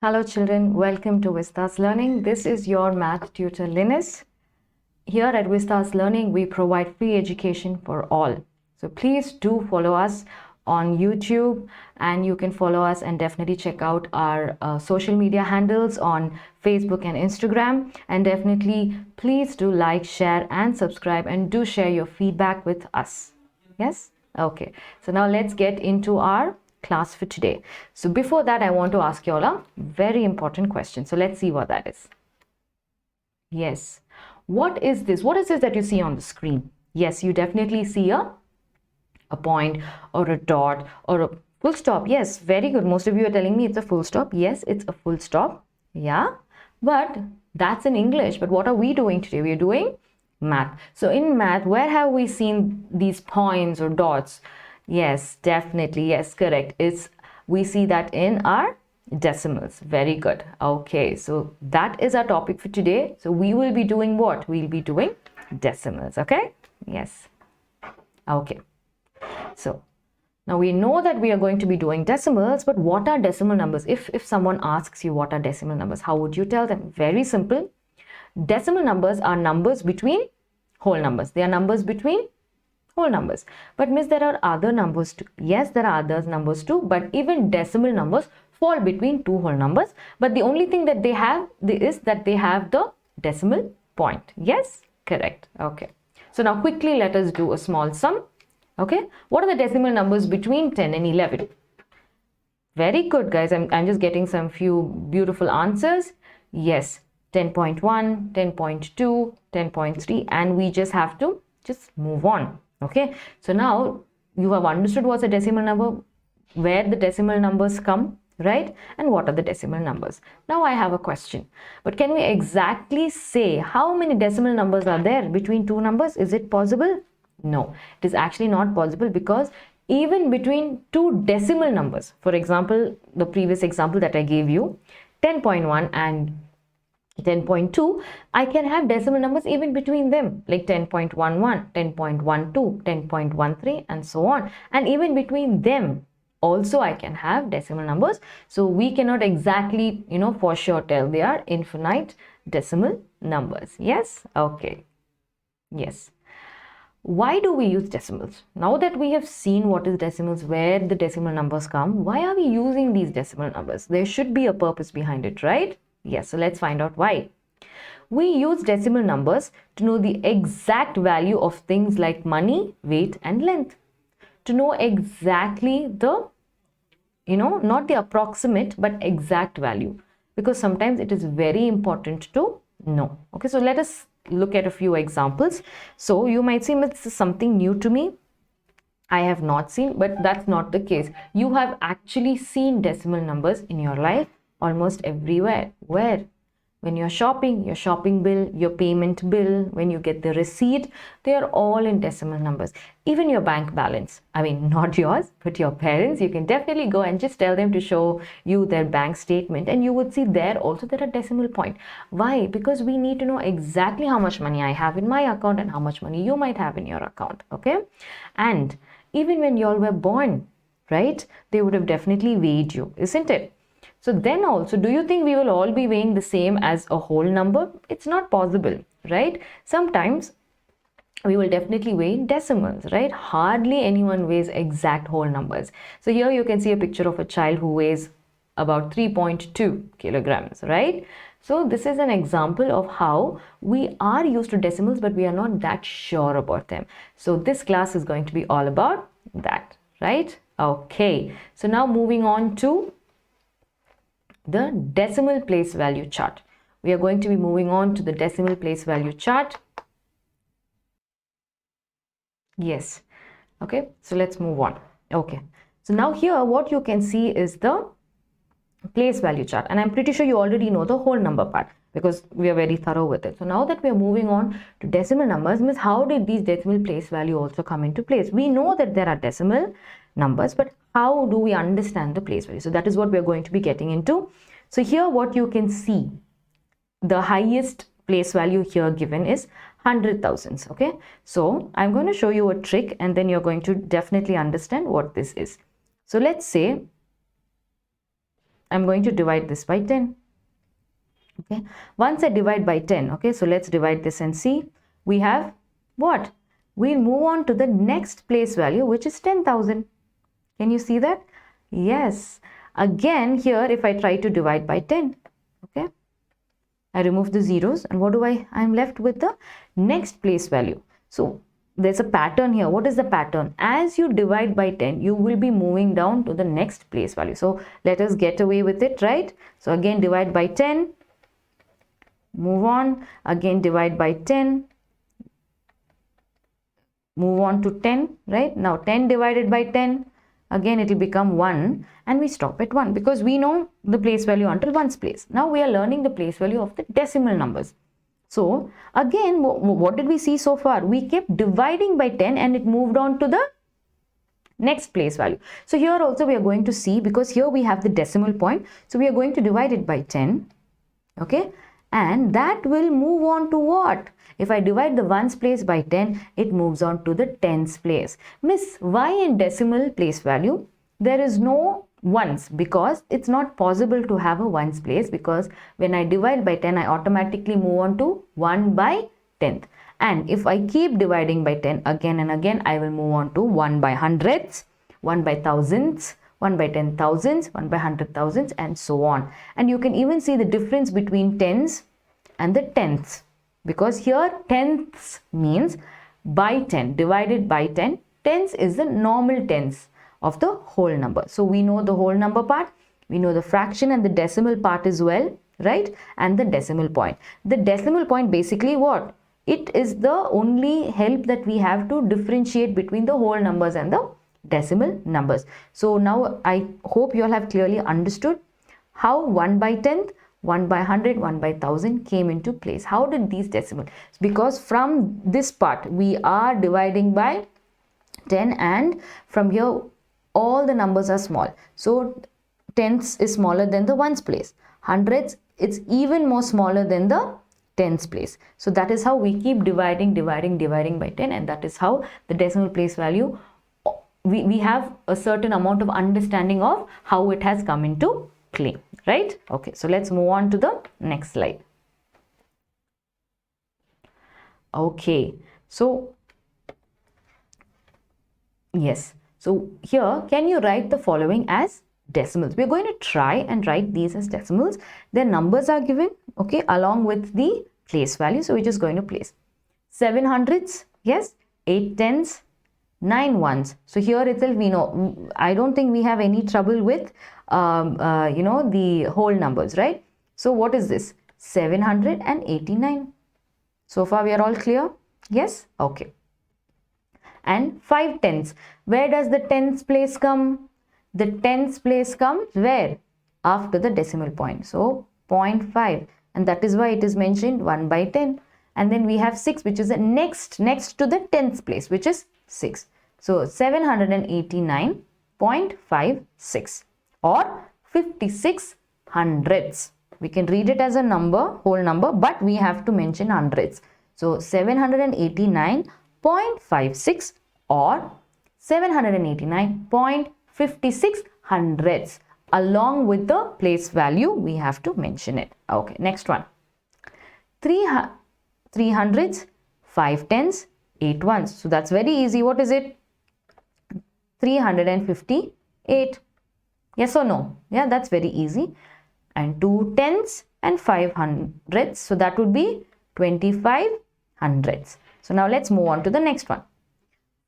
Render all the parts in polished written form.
Hello children, welcome to Vista's Learning. This is your math tutor Linus. Here at Vista's Learning, we provide free education for all. So please do follow us on YouTube, and you can follow us and definitely check out our social media handles on Facebook and Instagram. And definitely please do like, share and subscribe, and do share your feedback with us. Yes? Okay. So now let's get into our class for today. So before that, I want to ask you all a very important question. So let's see what that is. Yes. What is this? What is this that you see on the screen? Yes, you definitely see a point or a dot or a full stop. Yes, very good. Most of you are telling me it's a full stop. Yes, it's a full stop. Yeah, but that's in English. But what are we doing today? We are doing math. So in math, where have we seen these points or dots? Yes, definitely. Yes, correct. We see that in our decimals. Very good. Okay, so that is our topic for today. So we will be doing what? We'll be doing decimals. Okay. Yes. Okay. So now we know that we are going to be doing decimals, but what are decimal numbers? If someone asks you what are decimal numbers, how would you tell them? Very simple. Decimal numbers are numbers between whole numbers. They are numbers between whole numbers. But miss, there are other numbers too. Yes, there are other numbers too, but even decimal numbers fall between two whole numbers. But the only thing that they have is that they have the decimal point. Yes, correct. Okay. So now quickly let us do a small sum. Okay, what are the decimal numbers between 10 and 11? Very good, guys. I'm just getting some few beautiful answers. Yes, 10.1, 10.2, 10.3, and we just have to just move on. Okay, so now you have understood what's a decimal number, where the decimal numbers come, right? And what are the decimal numbers? Now I have a question. But can we exactly say how many decimal numbers are there between two numbers? Is it possible? No, it is actually not possible, because even between two decimal numbers, for example, the previous example that I gave you, 10.1 and 10.2, I can have decimal numbers even between them, like 10.11, 10.12, 10.13 and so on. And even between them also I can have decimal numbers. So we cannot exactly, for sure tell they are infinite decimal numbers. Yes? Okay. Yes. Why do we use decimals? Now that we have seen what is decimals, where the decimal numbers come, why are we using these decimal numbers? There should be a purpose behind it, right? Yes, so let's find out why. We use decimal numbers to know the exact value of things like money, weight and length. To know exactly the, not the approximate but exact value, because sometimes it is very important to know. Okay, so let us look at a few examples. So you might say it's something new to me, I have not seen, but that's not the case. You have actually seen decimal numbers in your life almost everywhere. Where? When you're shopping, your shopping bill, your payment bill, when you get the receipt, they are all in decimal numbers. Even your bank balance, I mean, not yours, but your parents, you can definitely go and just tell them to show you their bank statement, and you would see there also there are decimal point. Why? Because we need to know exactly how much money I have in my account and how much money you might have in your account. Okay. And even when you all were born, right, they would have definitely weighed you, isn't it? So then also, do you think we will all be weighing the same as a whole number? It's not possible, right? Sometimes we will definitely weigh in decimals, right? Hardly anyone weighs exact whole numbers. So here you can see a picture of a child who weighs about 3.2 kilograms, right? So this is an example of how we are used to decimals, but we are not that sure about them. So this class is going to be all about that, right? Okay. So now moving on to the decimal place value chart. We are going to be moving on to the decimal place value chart. Yes. Okay. So let's move on. Okay. So now here what you can see is the place value chart, and I'm pretty sure you already know the whole number part because we are very thorough with it. So now that we are moving on to decimal numbers, means how did these decimal place value also come into place? We know that there are decimal numbers, but how do we understand the place value? So that is what we are going to be getting into. So here what you can see, the highest place value here given is 100,000. Okay, so I'm going to show you a trick, and then you're going to definitely understand what this is. So let's say I'm going to divide this by 10. Okay, once I divide by 10, okay, so let's divide this and see. We have what? We'll move on to the next place value, which is 10,000. Can you see that? Yes. Again, here, if I try to divide by 10, okay, I remove the zeros, and what do I'm left with the next place value. So there's a pattern here. What is the pattern? As you divide by 10, you will be moving down to the next place value. So let us get away with it, right? So again, divide by 10, move on, again divide by 10, move on to 10, right? Now 10 divided by 10, again it will become 1, and we stop at 1 because we know the place value until 1's place. Now we are learning the place value of the decimal numbers. So again, what did we see so far? We kept dividing by 10 and it moved on to the next place value. So here also we are going to see, because here we have the decimal point, so we are going to divide it by 10, okay, and that will move on to what? If I divide the 1's place by 10, it moves on to the 10's place. Miss, why in decimal place value there is no 1's? Because it's not possible to have a 1's place, because when I divide by 10, I automatically move on to 1 by 10th. And if I keep dividing by 10 again and again, I will move on to 1 by hundreds, 1 by thousands, 1 by 10,000s, 1 by 100,000s, and so on. And you can even see the difference between tens and the tenths, because here tenths means by 10, divided by 10. Tens is the normal tens of the whole number. So we know the whole number part, we know the fraction and the decimal part as well, right? And the decimal point. The decimal point basically what? It is the only help that we have to differentiate between the whole numbers and the decimal numbers. So now I hope you all have clearly understood how 1 by 10th, 1 by 100, 1 by 1000 came into place. How did these decimals? Because from this part we are dividing by 10, and from here all the numbers are small. So tenths is smaller than the 1's place. Hundreds, it's even more smaller than the 10's place. So that is how we keep dividing by 10, and that is how the decimal place value, we have a certain amount of understanding of how it has come into play, right? Okay, so let's move on to the next slide. Okay, so yes, so here can you write the following as decimals? We're going to try and write these as decimals. Their numbers are given, okay, along with the place value. So we're just going to place 7 hundreds, yes, 8 tens, 9 ones. So here itself we know, I don't think we have any trouble with the whole numbers, right? So what is this? 789. So far we are all clear? Yes? Okay. And 5 tens. Where does the tens place come? The tens place comes where? After the decimal point. So 0.5, and that is why it is mentioned 1 by 10. And then we have 6, which is the next to the tens place, which is 6. So 789.56 or 56 hundredths. We can read it as a number, whole number, but we have to mention hundreds. So 789.56 or 789.56 hundredths. Along with the place value, we have to mention it. Okay, next one. 3 hundreds, 5 tens, 8 ones. So that's very easy. What is it? 358. Yes or no? Yeah, that's very easy. And 2 tens and 5 hundredths. So that would be 25 hundredths. So now let's move on to the next one.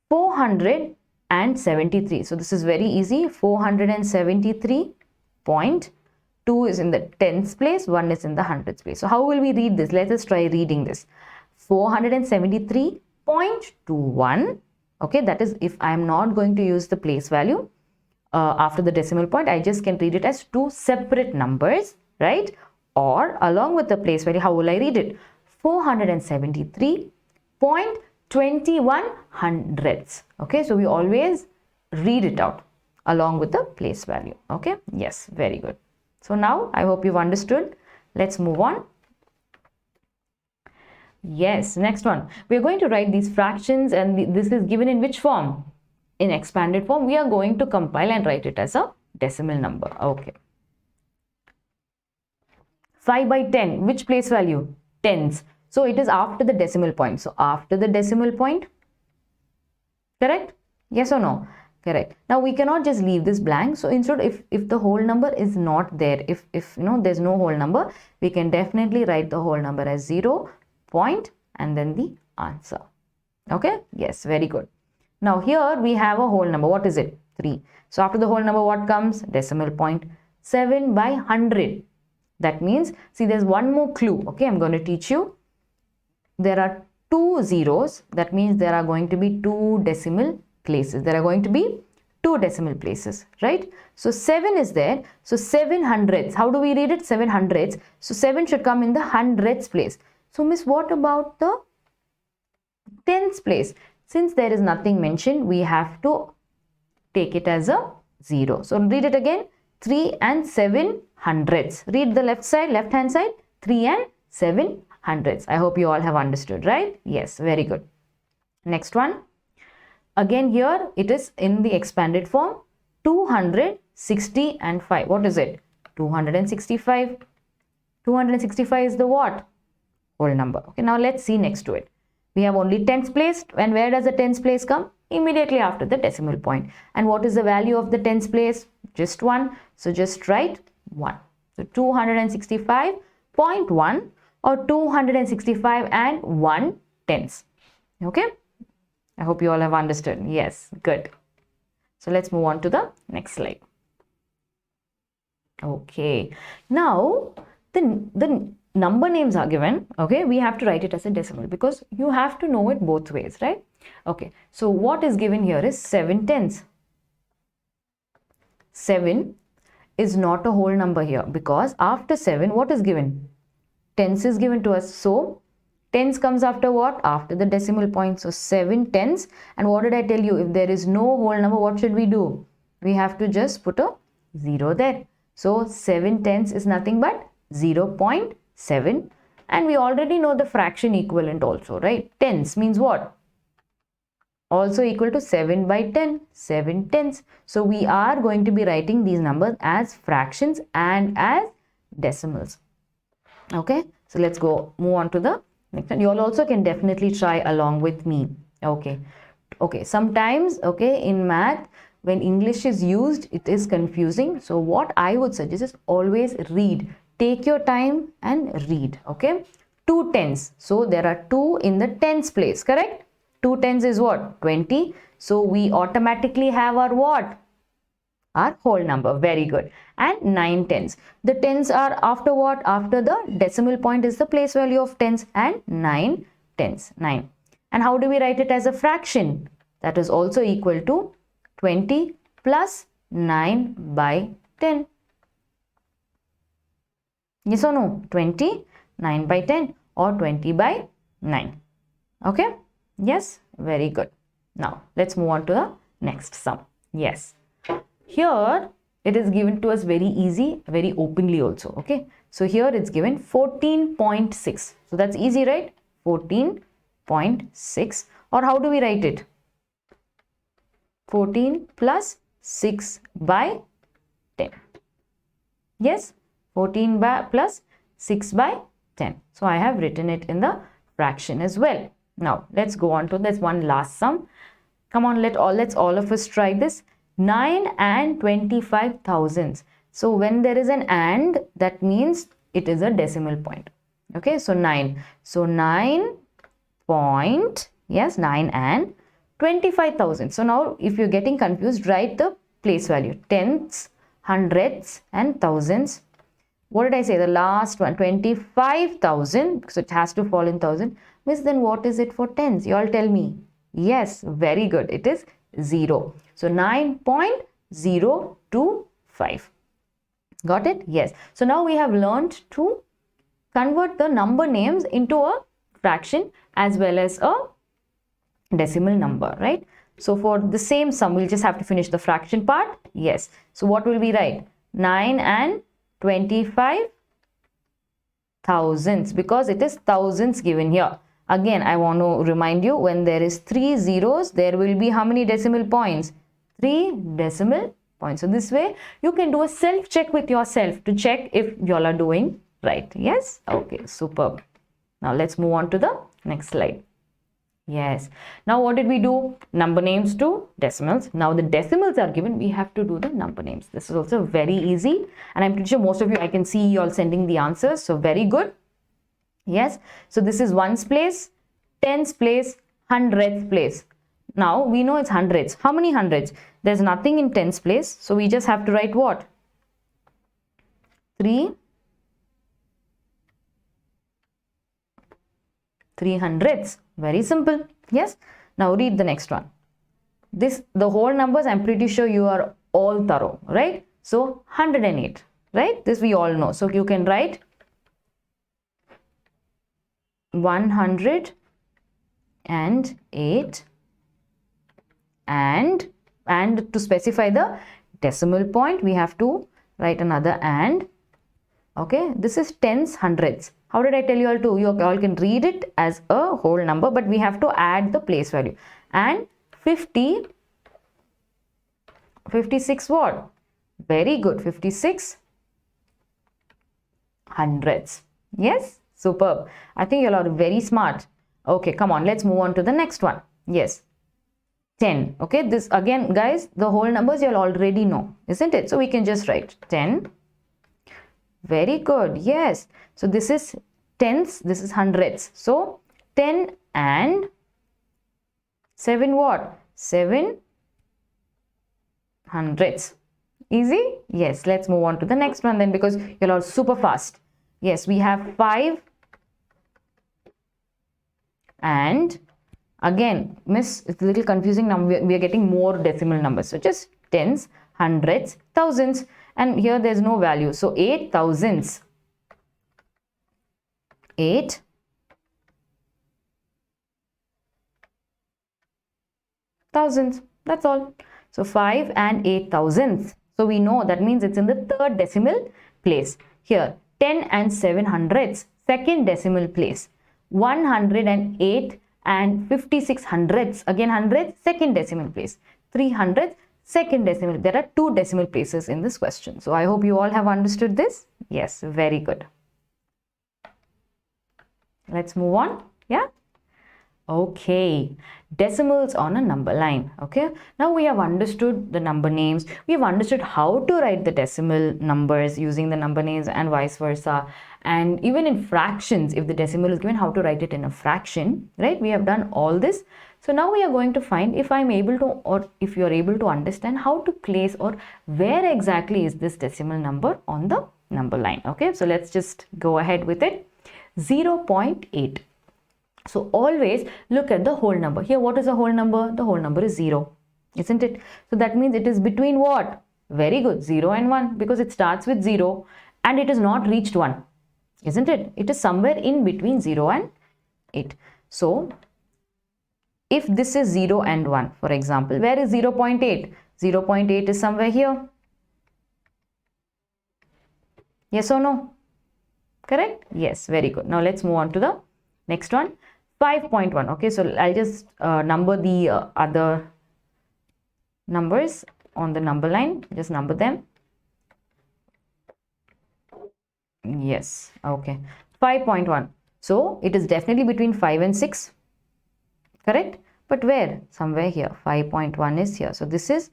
473. So this is very easy. 473.2 is in the tens place, 1 is in the hundreds place. So how will we read this? Let us try reading this. 473.21. Okay, that is if I am not going to use the place value after the decimal point, I just can read it as 2 separate numbers, right? Or along with the place value, how will I read it? 473.21 hundredths. Okay, so we always read it out along with the place value. Okay, yes, very good. So now I hope you've understood. Let's move on. Yes, next one. We are going to write these fractions, and this is given in which form? In expanded form. We are going to compile and write it as a decimal number. Okay. 5 by 10, which place value? Tens. So it is after the decimal point. So after the decimal point, correct? Yes or no? Correct. Now we cannot just leave this blank. So instead, if the whole number is not there, if there's no whole number, we can definitely write the whole number as 0 point and then the answer. Okay? Yes, very good. Now here we have a whole number. What is it? 3. So after the whole number, what comes? Decimal point. 7 by 100. That means, see, there's one more clue. Okay, I'm going to teach you. There are 2 zeros. That means there are going to be 2 decimal places. There are going to be 2 decimal places, right? So 7 is there. So 7 hundredths. How do we read it? 7 hundredths. So 7 should come in the hundredths place. So miss, what about the tens place? Since there is nothing mentioned, we have to take it as a 0. So read it again. 3 and 7 hundredths. Read the left side, left hand side. 3 and 7 hundredths. I hope you all have understood, right? Yes, very good. Next one. Again here it is in the expanded form. 260 and 5. What is it? 265. 265 is the what? Whole number. Okay, now let's see next to it. We have only tens place. And where does the tens place come? Immediately after the decimal point. And what is the value of the tens place? Just 1. So just write 1. So 265.1 or 265 and 1 tenths. Okay? I hope you all have understood. Yes, good. So let's move on to the next slide. Okay. Now, the number names are given. Okay, we have to write it as a decimal because you have to know it both ways, right? Okay, so what is given here is 7 tenths. 7 is not a whole number here because after 7, what is given? Tens is given to us. So, tens comes after what? After the decimal point. So, 7 tenths. And what did I tell you? If there is no whole number, what should we do? We have to just put a 0 there. So, 7 tenths is nothing but 0.7. And we already know the fraction equivalent also, right? Tens means what? Also equal to 7 by 10. 7 tenths. So, we are going to be writing these numbers as fractions and as decimals. Okay. So, let's go move on to the next one. You all also can definitely try along with me. Okay. Okay. Sometimes, okay, in math, when English is used, it is confusing. So, what I would suggest is always read. Take your time and read. Okay. 2 tenths. So, there are 2 in the tens place. Correct? 2 tenths is what? 20. So, we automatically have our what? Our whole number. Very good. And 9 tenths. The tens are after what? After the decimal point is the place value of tens and 9 tenths. 9. And how do we write it as a fraction? That is also equal to 20 plus 9 by 10. Yes or no? 20, 9 by 10 or 20 by 9. Okay? Yes? Very good. Now, let's move on to the next sum. Yes. Here, it is given to us very easy, very openly also. Okay. So, here it's given 14.6. So, that's easy, right? 14.6. Or how do we write it? 14 plus 6 by 10. Yes? 14 by plus 6 by 10. So, I have written it in the fraction as well. Now, let's go on to this one last sum. Come on, let's all of us try this. 9 and 25 thousandths. So, when there is an and, that means it is a decimal point. Okay, so 9. So, 9 point, yes, 9 and 25,000. So, now if you're getting confused, write the place value. Tenths, hundredths and thousands. What did I say? The last one, 25,000. So, it has to fall in thousand. Miss, then what is it for tens? You all tell me. Yes, very good. It is 0. So, 9.025. Got it? Yes. So, now we have learned to convert the number names into a fraction as well as a decimal number, right? So, for the same sum, we'll just have to finish the fraction part. Yes. So, what will we write? 9 and 25 thousandths because it is thousands given here. Again, I want to remind you, when there is 3 zeros, there will be how many decimal points? 3 decimal points. So, this way, you can do a self-check with yourself to check if you all are doing Right? Yes? Okay, superb. Now let's move on to the next slide. Yes. Now what did we do? Number names to decimals. Now the decimals are given. We have to do the number names. This is also very easy. And I'm pretty sure most of you, I can see you all sending the answers. So very good. Yes. So this is ones place, tens place, hundredth place. Now we know it's hundreds. How many hundreds? There's nothing in tens place. So we just have to write what? 300ths. Very simple. Yes. Now read the next one. The whole numbers, I'm pretty sure you are all thorough, right? So 108, right? This we all know. So you can write 108 and to specify the decimal point, we have to write another and. Okay, this is tens, hundreds. How did I tell you all to? You all can read it as a whole number, but we have to add the place value. And 56 what? Very good. 56 hundreds. Yes, superb. I think you all are very smart. Okay, come on. Let's move on to the next one. Yes. 10. Okay, this again, guys, the whole numbers you all already know, isn't it? So we can just write 10. Very good. Yes. So this is tens, this is hundreds. So 10 and 7 what? 7 hundredths. Easy? Yes. Let's move on to the next one then, because you're all super fast. Yes, we have 5 and again, miss, it's a little confusing now. We are getting more decimal numbers. So just tens, hundreds, thousands. And here there's no value. So 8 thousandths. 8 thousandths. That's all. So 5 and 8 thousandths. So we know that means it's in the third decimal place. Here 10 and 7 hundredths. Second decimal place. 108 and 56 hundredths. Again hundredths. Second decimal place. 300 second decimal. There are 2 decimal places in this question. So I hope you all have understood this. Yes, very good. Let's move on. Yeah. Okay. Decimals on a number line. Okay. Now we have understood the number names. We have understood how to write the decimal numbers using the number names and vice versa. And even in fractions, if the decimal is given, how to write it in a fraction, right? We have done all this. So now we are going to find if I'm able to, or if you are able to understand how to place or where exactly is this decimal number on the number line. Okay, so let's just go ahead with it. 0.8. So always look at the whole number. Here, what is the whole number? The whole number is 0, isn't it? So that means it is between what? Very good, 0 and 1, because it starts with 0 and it is not reached 1, isn't it? It is somewhere in between 0 and 8. So if this is 0 and 1, for example, where is 0.8? 0.8 is somewhere here. Yes or no? Correct? Yes, very good. Now let's move on to the next one. 5.1. Okay, so I'll just number the other numbers on the number line. Just number them. Yes, okay. 5.1. So it is definitely between 5 and 6. Correct? But where? Somewhere here. 5.1 is here. So this is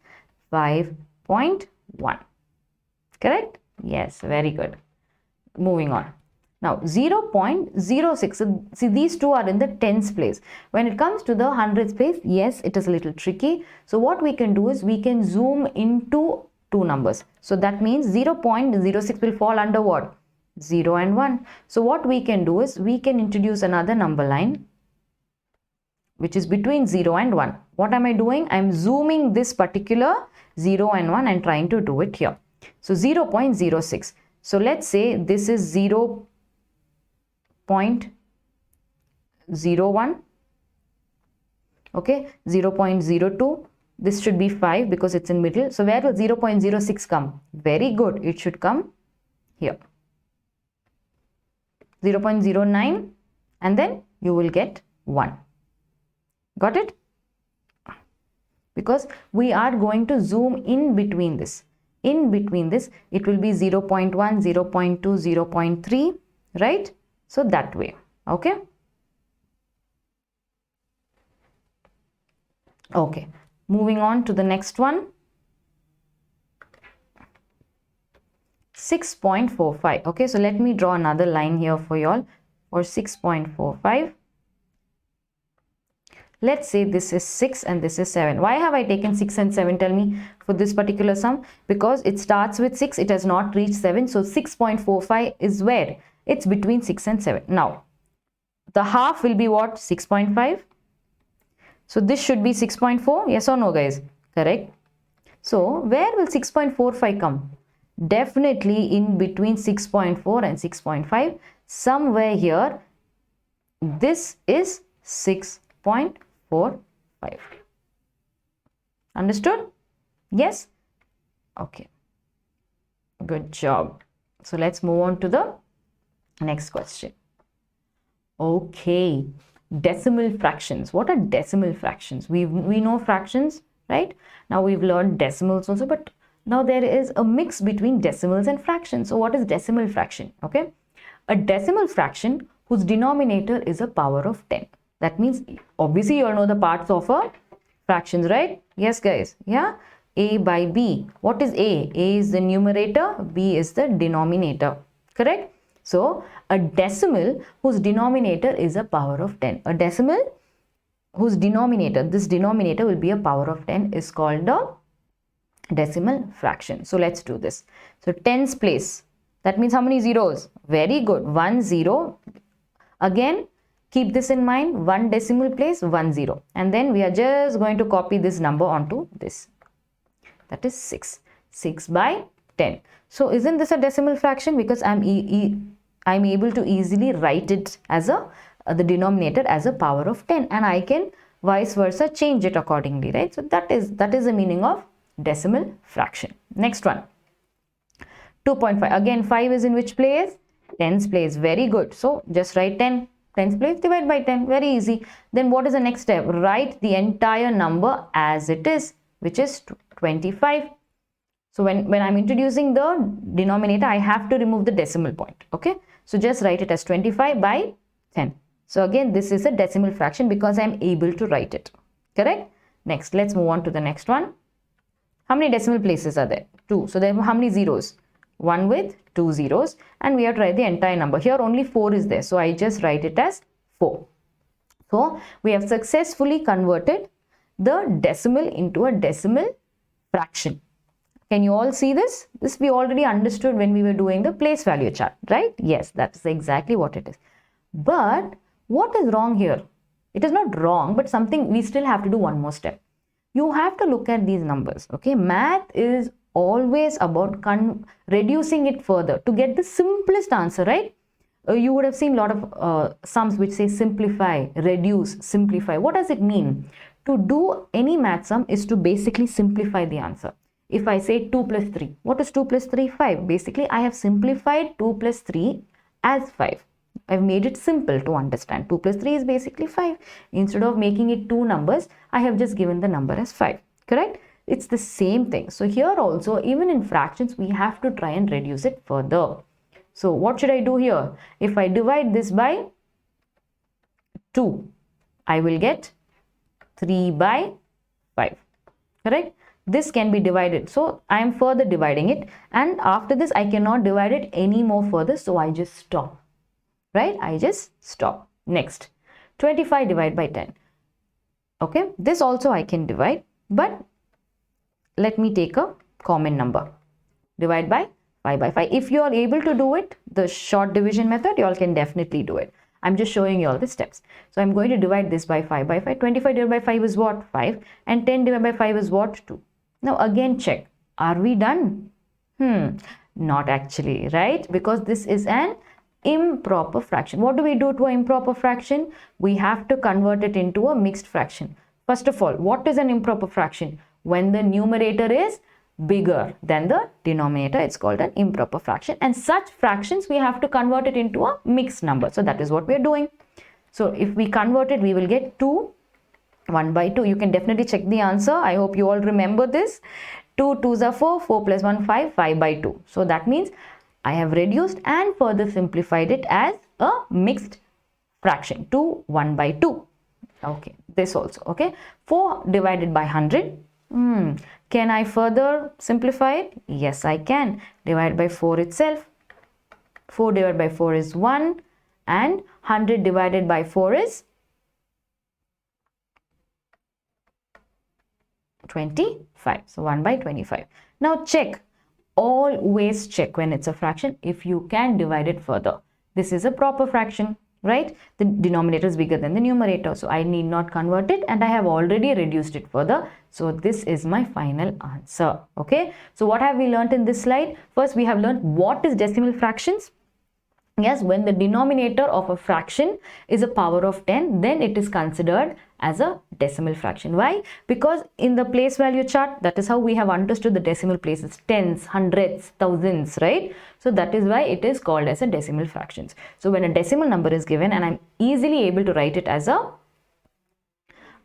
5.1. Correct? Yes, very good. Moving on. Now 0.06. See, these two are in the tens place. When it comes to the hundreds place, yes, it is a little tricky. So what we can do is we can zoom into two numbers. So that means 0.06 will fall under what? 0 and 1. So what we can do is we can introduce another number line which is between 0 and 1. What am I doing? I am zooming this particular 0 and 1 and trying to do it here. So 0.06. So let's say this is 0.01. Okay, 0.02. This should be 5 because it's in middle. So where will 0.06 come? Very good. It should come here. 0.09 and then you will get 1. Got it? Because we are going to zoom in between this. In between this, it will be 0.1, 0.2, 0.3. right? So that way, okay? Okay, moving on to the next one. 6.45. Okay, so let me draw another line here for y'all for 6.45. Let's say this is 6 and this is 7. Why have I taken 6 and 7? Tell me, for this particular sum. Because it starts with 6, it has not reached 7. So 6.45 is where? It's between 6 and 7. Now, the half will be what? 6.5. So this should be 6.4. Yes or no, guys? Correct. So where will 6.45 come? Definitely in between 6.4 and 6.5. Somewhere here, this is 6.45. Understood? Yes? Okay. Good job. So let's move on to the next question. Okay. Decimal fractions. What are decimal fractions? We know fractions, right? Now we've learned decimals also, but now there is a mix between decimals and fractions. So what is decimal fraction? Okay. A decimal fraction whose denominator is a power of 10. That means, obviously you all know the parts of a fractions, right? Yes, guys. Yeah. A by B. What is A? A is the numerator, B is the denominator. Correct? So, a decimal whose denominator is a power of 10. A decimal whose denominator, this denominator will be a power of 10 is called a decimal fraction. So, let's do this. So, tens place. That means how many zeros? Very good. 1 0. Again, keep this in mind. 1 decimal place, 1 0. And then we are just going to copy this number onto this. That is 6. 6 by 10. So, isn't this a decimal fraction? Because I'm able to easily write it as the denominator as a power of 10, and I can vice versa change it accordingly, right? So that is the meaning of decimal fraction. Next one, 2.5. Again, 5 is in which place? Tens place. Very good. So just write 10. Tens place, divide by 10. Very easy. Then what is the next step? Write the entire number as it is, which is 25. So when I'm introducing the denominator, I have to remove the decimal point. Okay. So just write it as 25 by 10. So again, this is a decimal fraction because I'm able to write it. Correct? Next, let's move on to the next one. How many decimal places are there? 2. So there are how many zeros? 1 with 2 zeros. And we have to write the entire number. Here only 4 is there. So I just write it as 4. So we have successfully converted the decimal into a decimal fraction. Can you all see this? This we already understood when we were doing the place value chart, right? Yes, that's exactly what it is. But what is wrong here? It is not wrong, but something we still have to do one more step. You have to look at these numbers, okay? Math is always about reducing it further to get the simplest answer, right? You would have seen a lot of sums which say simplify, reduce, simplify. What does it mean? To do any math sum is to basically simplify the answer. If I say 2 plus 3, what is 2 plus 3? 5. Basically, I have simplified 2 plus 3 as 5. I've made it simple to understand. 2 plus 3 is basically 5. Instead of making it two numbers, I have just given the number as 5. Correct? It's the same thing. So here also, even in fractions, we have to try and reduce it further. So what should I do here? If I divide this by 2, I will get 3 by 5. Correct? This can be divided. So I am further dividing it. And after this, I cannot divide it any more further. So I just stop. Right? I just stop. Next, 25 divided by 10. Okay. This also I can divide. But let me take a common number. Divide by 5 by 5. If you are able to do it, the short division method, you all can definitely do it. I'm just showing you all the steps. So I'm going to divide this by 5 by 5. 25 divided by 5 is what? 5. And 10 divided by 5 is what? 2. Now again check. Are we done? Not actually, right? Because this is an improper fraction. What do we do to an improper fraction? We have to convert it into a mixed fraction. First of all, what is an improper fraction? When the numerator is bigger than the denominator, it's called an improper fraction. And such fractions, we have to convert it into a mixed number. So that is what we are doing. So if we convert it, we will get 2. 1 by 2. You can definitely check the answer. I hope you all remember this. 2 2s are 4. 4 plus 1 5. 5 by 2. So that means I have reduced and further simplified it as a mixed fraction to 1 by 2. Okay, this also. Okay, 4 divided by 100. Can I further simplify it? Yes, I can. Divide by 4 itself. 4 divided by 4 is 1 and 100 divided by 4 is 25. So 1 by 25. Now check. Always check when it's a fraction if you can divide it further. This is a proper fraction, right? The denominator is bigger than the numerator, so I need not convert it, and I have already reduced it further. So this is my final answer. Okay, so what have we learned in this slide? First, we have learned what is decimal fractions. Yes, when the denominator of a fraction is a power of 10, then it is considered as a decimal fraction. Why? Because in the place value chart, that is how we have understood the decimal places: tens, hundreds, thousands, right? So that is why it is called as a decimal fractions. So when a decimal number is given and I'm easily able to write it as a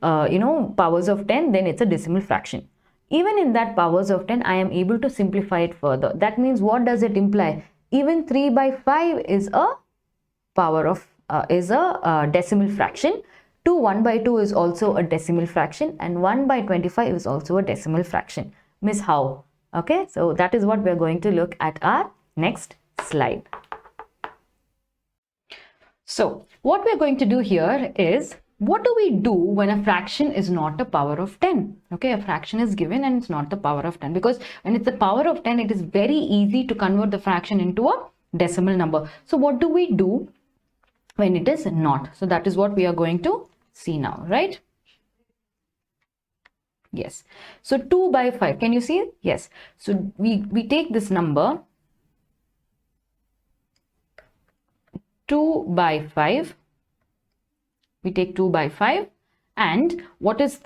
powers of 10, then it's a decimal fraction. Even in that powers of 10, I am able to simplify it further. That means, what does it imply? Even 3 by 5 is a power of decimal fraction. 2 1 by 2 is also a decimal fraction, and 1 by 25 is also a decimal fraction. Miss, how? Okay, so that is what we are going to look at our next slide. So what we are going to do here is, what do we do when a fraction is not a power of 10? Okay, a fraction is given and it's not the power of 10, because when it's the power of 10, it is very easy to convert the fraction into a decimal number. So what do we do when it is not? So that is what we are going to see now, right? Yes. So 2 by 5, can you see? Yes. So we take this number 2 by 5. We take 2 by 5, and what's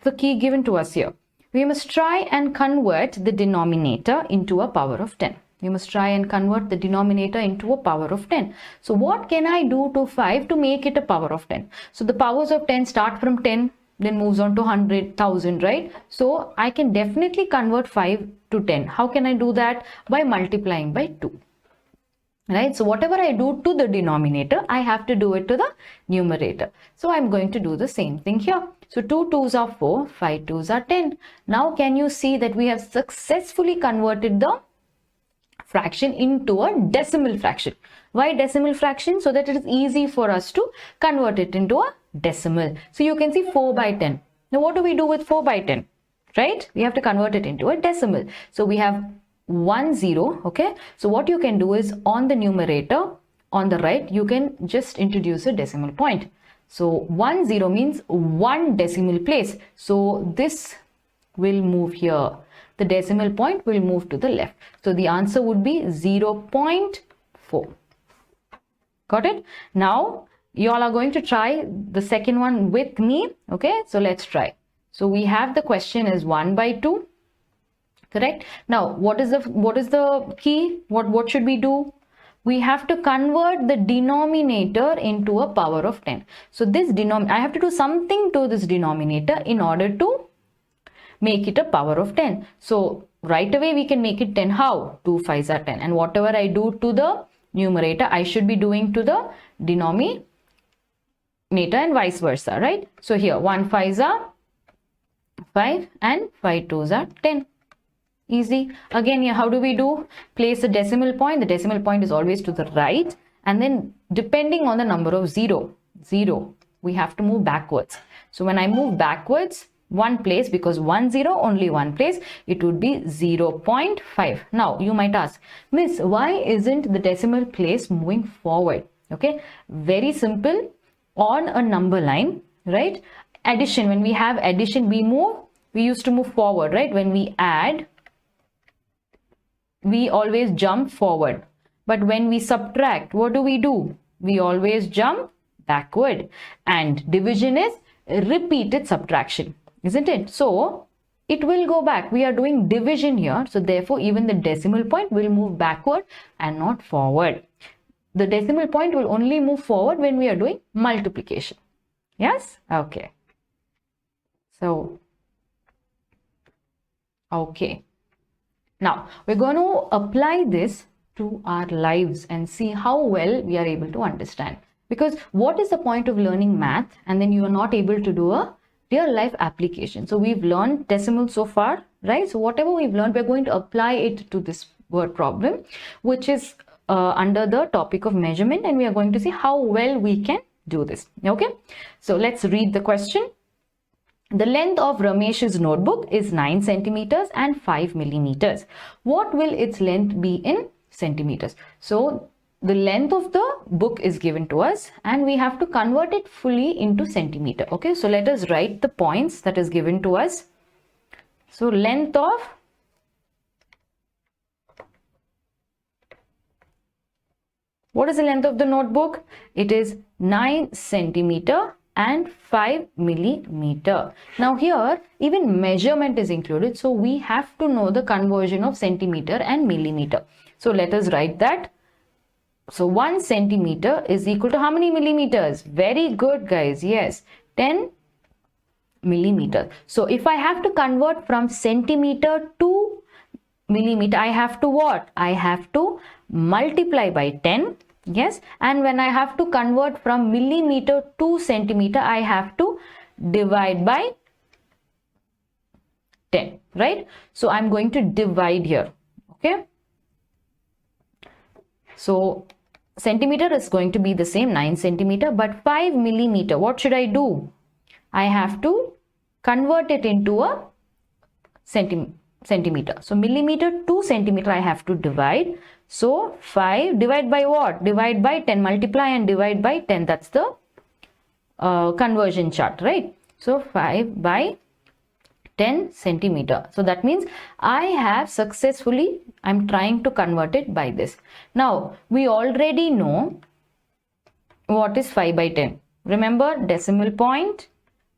the key given to us here? We must try and convert the denominator into a power of 10. We must try and convert the denominator into a power of 10. So what can I do to 5 to make it a power of 10? So the powers of 10 start from 10, then moves on to 100, 1000, right? So I can definitely convert 5 to 10. How can I do that? By multiplying by 2. Right, so whatever I do to the denominator, I have to do it to the numerator. So I'm going to do the same thing here. So 2 2s are 4, 5 2s are 10. Now can you see that we have successfully converted the fraction into a decimal fraction? Why decimal fraction? So that it is easy for us to convert it into a decimal. So you can see 4 by 10. Now what do we do with 4 by 10? Right, we have to convert it into a decimal. So we have 1 0. Okay, so what you can do is, on the numerator on the right, you can just introduce a decimal point. So 1 0 means 1 decimal place, so this will move here. The decimal point will move to the left, so the answer would be 0.4. Got it? Now you all are going to try the second one with me. Okay, so let's try. So we have the question is 1 by 2. Correct. Now what is the key? What should we do? We have to convert the denominator into a power of 10. So this I have to do something to this denominator in order to make it a power of 10. So right away we can make it 10. How? 2 5s are 10, and whatever I do to the numerator, I should be doing to the denominator, and vice versa, right? So here 1 5s are 5 and 5 2s are 10. Easy. Again here, how do we do? Place a decimal point. The decimal point is always to the right, and then depending on the number of 0, we have to move backwards. So when I move backwards one place, because 1 0 only one place, it would be 0.5. Now you might ask, Miss, why isn't the decimal place moving forward? Okay, very simple. On a number line, right? Addition, when we have addition, we used to move forward, right? When we add, we always jump forward. But when we subtract, what do? We always jump backward. And division is repeated subtraction, isn't it? So it will go back. We are doing division here. So therefore, even the decimal point will move backward and not forward. The decimal point will only move forward when we are doing multiplication. Yes? Okay. So, okay. Now, we're going to apply this to our lives and see how well we are able to understand. Because what is the point of learning math and then you are not able to do a real life application? So we've learned decimals so far, right? So whatever we've learned, we're going to apply it to this word problem, which is under the topic of measurement, and we are going to see how well we can do this. Okay, so let's read the question. The length of Ramesh's notebook is 9 centimeters and 5 millimeters. What will its length be in centimeters? So the length of the book is given to us and we have to convert it fully into centimeter. Okay, so let us write the points that is given to us. So length of what is the length of the notebook? It is 9 centimeter and 5 millimeter. Now here even measurement is included, so we have to know the conversion of centimeter and millimeter. So let us write that. So 1 centimeter is equal to how many millimeters? Very good, guys. Yes, 10 millimeters. So if I have to convert from centimeter to millimeter, I have to what? I have to multiply by 10. Yes, and when I have to convert from millimeter to centimeter, I have to divide by 10, right? So I'm going to divide here. Okay, so centimeter is going to be the same, 9 centimeter, but 5 millimeter, what should I do? I have to convert it into a centimeter. So millimeter to centimeter I have to divide. So 5 divide by what? Divide by 10, multiply and divide by 10. That's the conversion chart, right? So 5 by 10 centimeter. So that means I have successfully, I'm trying to convert it by this. Now we already know what is 5 by 10. Remember, decimal point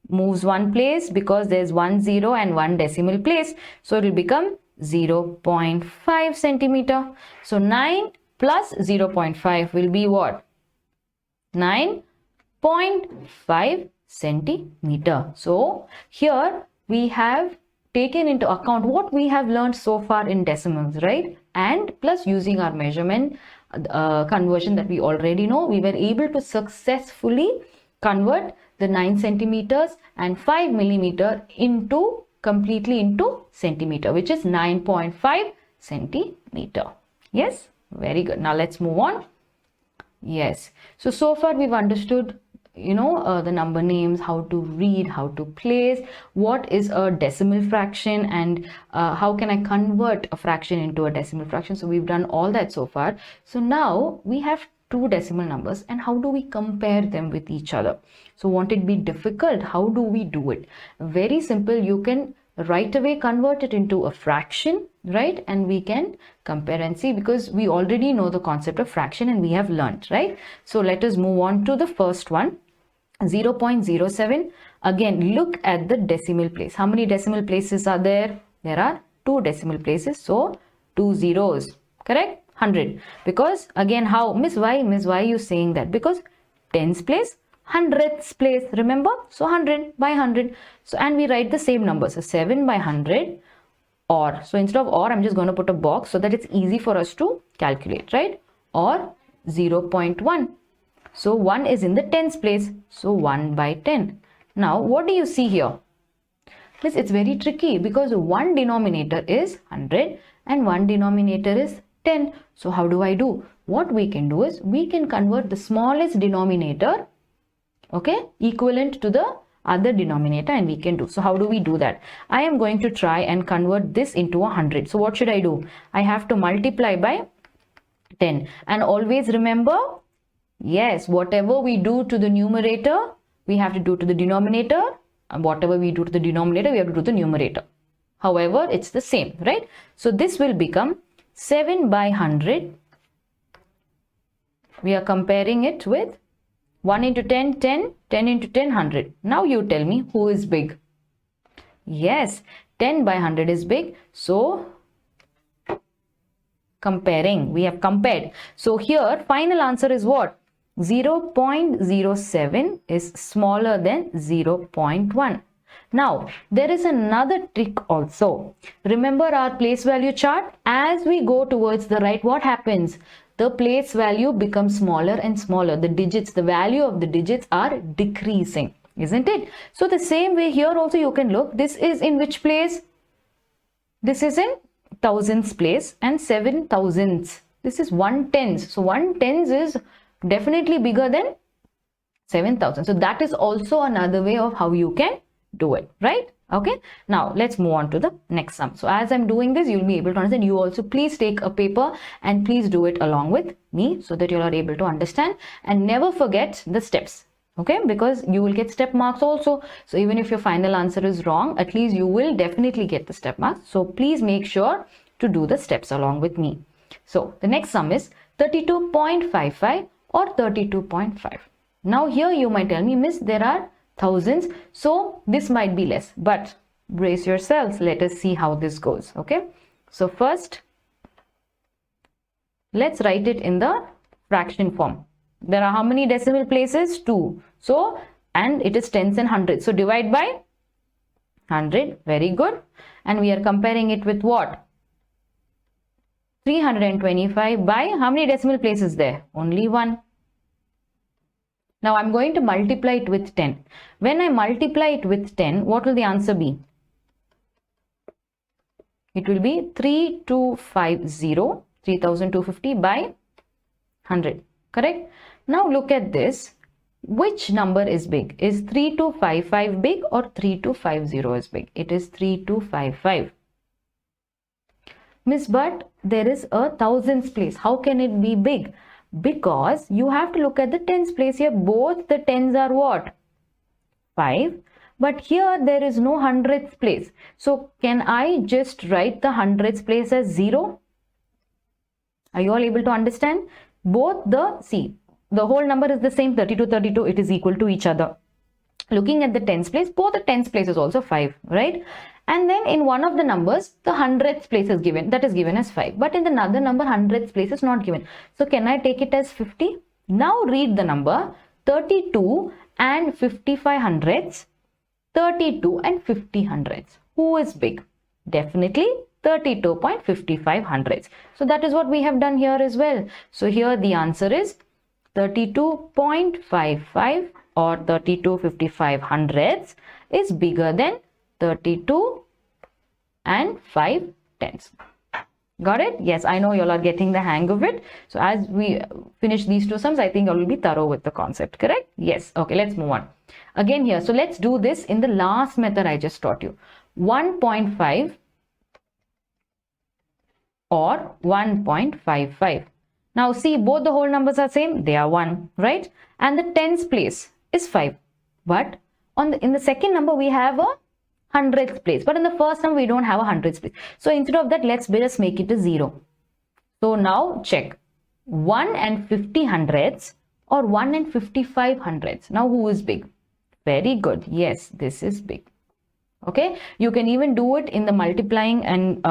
moves one place because there's 1 0 and 1 decimal place. So it will become 0.5 centimeter. So 9 plus 0.5 will be what? 9.5 centimeter. So here we have taken into account what we have learned so far in decimals, right? And plus using our measurement conversion that we already know, we were able to successfully convert the 9 centimeters and 5 millimeter into completely into centimeter, which is 9.5 centimeter. Yes, very good. Now let's move on. Yes, so far we've understood, you know, the number names, how to read, how to place, what is a decimal fraction, and how can I convert a fraction into a decimal fraction. So we've done all that so far. So now we have two decimal numbers, and how do we compare them with each other? So won't it be difficult? How do we do it? Very simple. You can right away convert it into a fraction, right? And we can compare and see, because we already know the concept of fraction and we have learned, right? So let us move on to the first one. 0.07. Again, look at the decimal place. How many decimal places are there? There are 2 decimal places. So 2 zeros, correct? 100. Because again, how? Miss, why are you saying that? Because tens place, hundredths place, remember? So 100 by 100. So, and we write the same number. So 7 by 100 or. So instead of or, I'm just going to put a box so that it's easy for us to calculate, right? Or 0.1. So 1 is in the tens place. So 1 by 10. Now, what do you see here? Please, it's very tricky because one denominator is 100 and one denominator is 10. So how do I do? What we can do is we can convert the smallest denominator, okay, equivalent to the other denominator, and we can do. So how do we do that? I am going to try and convert this into 100. So what should I do? I have to multiply by 10, and always remember, yes, whatever we do to the numerator, we have to do to the denominator, and whatever we do to the denominator, we have to do to the numerator. However, it's the same, right? So this will become 7 by 100. We are comparing it with 1 into 10, 10, 10 into 10, 100. Now you tell me who is big. Yes, 10 by 100 is big. So comparing, we have compared. So here final answer is what? 0.07 is smaller than 0.1. Now, there is another trick also. Remember our place value chart? As we go towards the right, what happens? The place value becomes smaller and smaller. The digits, the value of the digits are decreasing, isn't it? So the same way here also you can look. This is in which place? This is in thousands place, and 7 thousandths. This is 1/10. So 1/10 is definitely bigger than 7,000. So that is also another way of how you can do it, right? Okay, now let's move on to the next sum. So as I'm doing this, you'll be able to understand. You also please take a paper and please do it along with me so that you are able to understand, and never forget the steps. Okay, because you will get step marks also. So even if your final answer is wrong, at least you will definitely get the step marks. So please make sure to do the steps along with me. So the next sum is 32.55 or 32.5. Now here you might tell me, Miss, there are thousands, so this might be less, but brace yourselves. Let us see how this goes. Okay, so first let's write it in the fraction form. There are how many decimal places? 2. So, and it is tens and hundreds. So divide by 100. Very good. And we are comparing it with what? 325 by how many decimal places there? Only 1. Now I'm going to multiply it with 10. When I multiply it with 10, what will the answer be? It will be 3250 by 100. Correct? Now look at this. Which number is big? Is 3255 big or 3250 is big? It is 3255. Miss, but there is a thousands place. How can it be big? Because you have to look at the tens place here. Both the tens are what? 5. But here there is no hundredths place. So can I just write the hundredths place as 0? Are you all able to understand? Both the whole number is the same, 32, it is equal to each other. Looking at the tens place, both the tens place is also 5, right? And then in one of the numbers, the hundredths place is given, that is given as 5. But in another number, hundredths place is not given. So can I take it as 50? Now read the number 32 and 55 hundredths, 32 and 50 hundredths. Who is big? Definitely 32.55 hundredths. So that is what we have done here as well. So here the answer is 32.55 or 32.55 hundredths is bigger than 32 and 5 tenths. Got it? Yes, I know you all are getting the hang of it. So as we finish these two sums, I think you all will be thorough with the concept, correct? Yes. Okay, let's move on. Again here, so let's do this in the last method I just taught you. 1.5 or 1.55. Now see, both the whole numbers are same, they are 1, right? And the tens place is 5. But in the second number we have a hundredths place, but in the first number we don't have a hundredths place. So instead of that, let's just make it a 0. So now check 1 and 50 hundredths or 1 and 55 hundredths. Now who is big? Very good. Yes, this is big. Okay, you can even do it in the multiplying and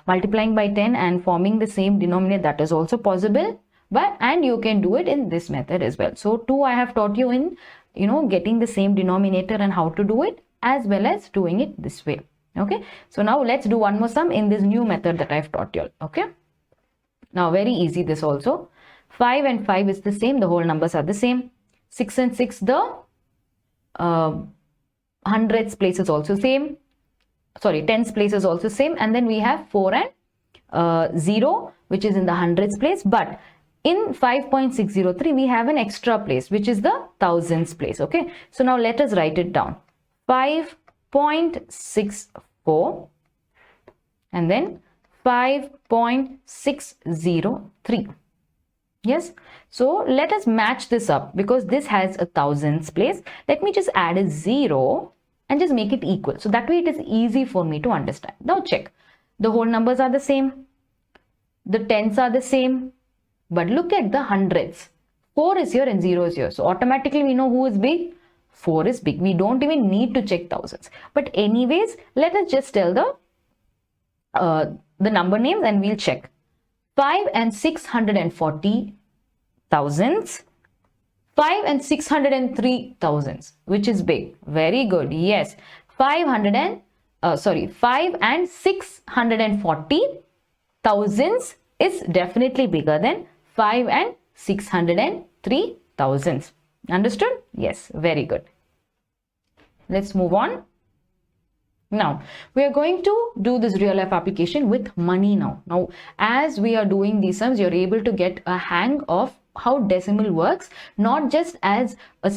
multiplying by 10 and forming the same denominator. That is also possible, and you can do it in this method as well. So 2 I have taught you in getting the same denominator and how to do it, as well as doing it this way. Okay, so now let's do one more sum in this new method that I've taught you all. Okay, now very easy this also. 5 and 5 is the same, the whole numbers are the same. 6 and 6, the hundredths place is also same, sorry, tens place is also same, and then we have 4 and 0 which is in the hundredths place. But in 5.603 we have an extra place which is the thousands place. Okay, so now let us write it down. 5.64 and then 5.603. Yes, so let us match this up because this has a thousands place. Let me just add a 0 and just make it equal. So that way it is easy for me to understand. Now check, the whole numbers are the same, the tens are the same, but look at the hundreds. 4 is here and 0 is here. So automatically we know who is big. 4 is big. We don't even need to check thousands. But anyways, let us just tell the number names and we'll check. 5 and 640 thousands, 5 and 603 thousands, which is big. Very good. Yes, 5 and 640 thousands is definitely bigger than 5 and 603 thousands. Understood? Yes, very good. Let's move on. Now, we are going to do this real life application with money now. Now, as we are doing these sums, you're able to get a hang of how decimal works, not just as a